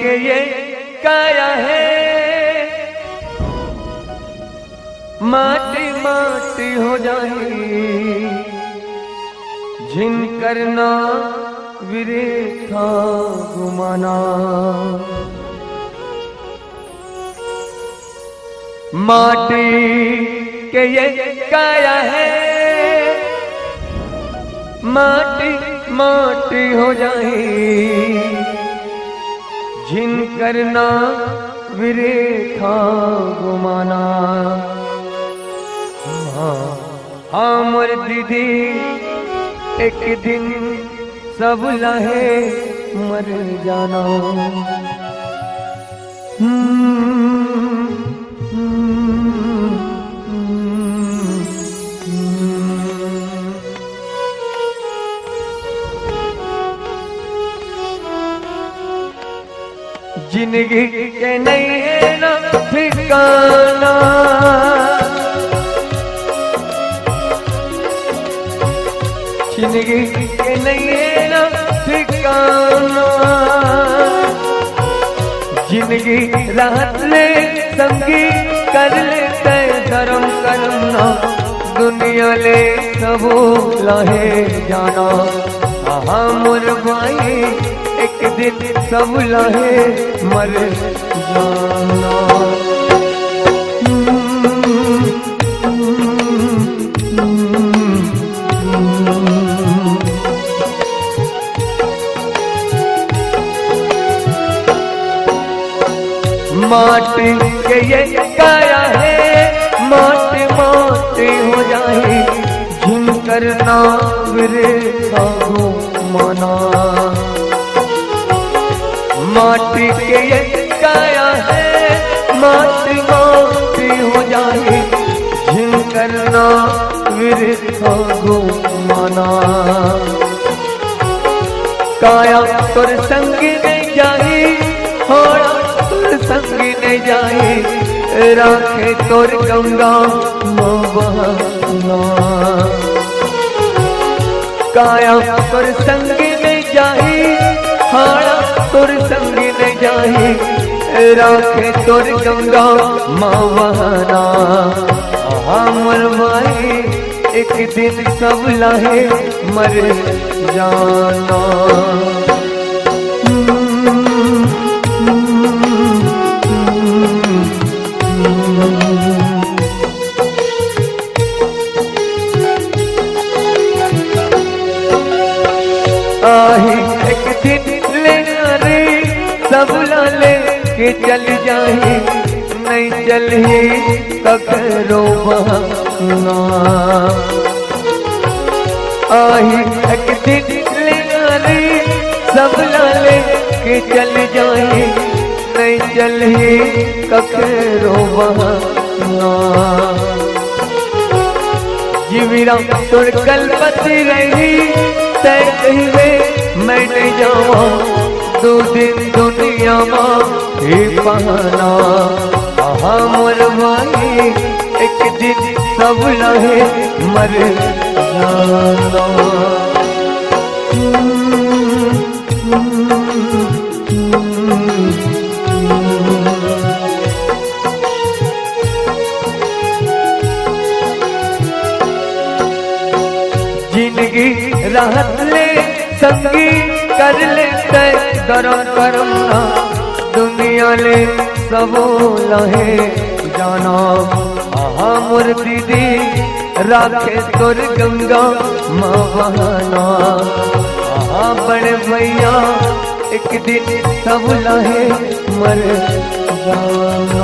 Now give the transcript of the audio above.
के ये काया है माटी माटी हो जाए जिन करना विरे था गुमाना। माटी के ये काया है माटी माटी हो जाए जिन करना विरे था गुमाना। हाँ मोर दीदी एक दिन सब लहे मर जाना। जिंदगी के नहीं है ना ठिकाना, जिंदगी के नहीं है ना ठिकाना। जिंदगी राहत ले संगी कर लेते धर्म करना, दुनिया ले सबो लाहे जाना। हाँ मोर भाई एक दिन सब लाहे मर जाना। माटी के ये काया है माटी माटी हो जाए जिन करना विरे सागो माना। माटी के ये काया है माटी माटी हो जाए जिन करना विरे सागो माना। काया तुर संग नहीं जाए होड़ा संग नहीं जाए राखे तोर गंगा बहाना। काया तोर संग नहीं जाए हाड़ा तोर संग नहीं जाए राखे तोर गंगा बहाना। हमर भाई एक दिन सब लाहे मर जाना। आही एक दिन लेना रे सब लाले के चल जाए नहीं चले ककरो बहाना। आही एक दिन लेना रे सब लाले के चल जाए नहीं चले ककरो बहाना। जीवीरा तोड़ कलपति रही तय कहिवे मैं नहीं जावा दो दिन दुनिया माँ ही बहाना। मोर भाई एक दिन सब लहे मर जाना। जिंदगी राहत ले संगी कर लेते धर्म करना, दुनिया ले सबो लहे जाना। मोर दीदी राखे तोर गंगा माँ बहाना। बड़े भैया एक दिन सब लहे मर जाना।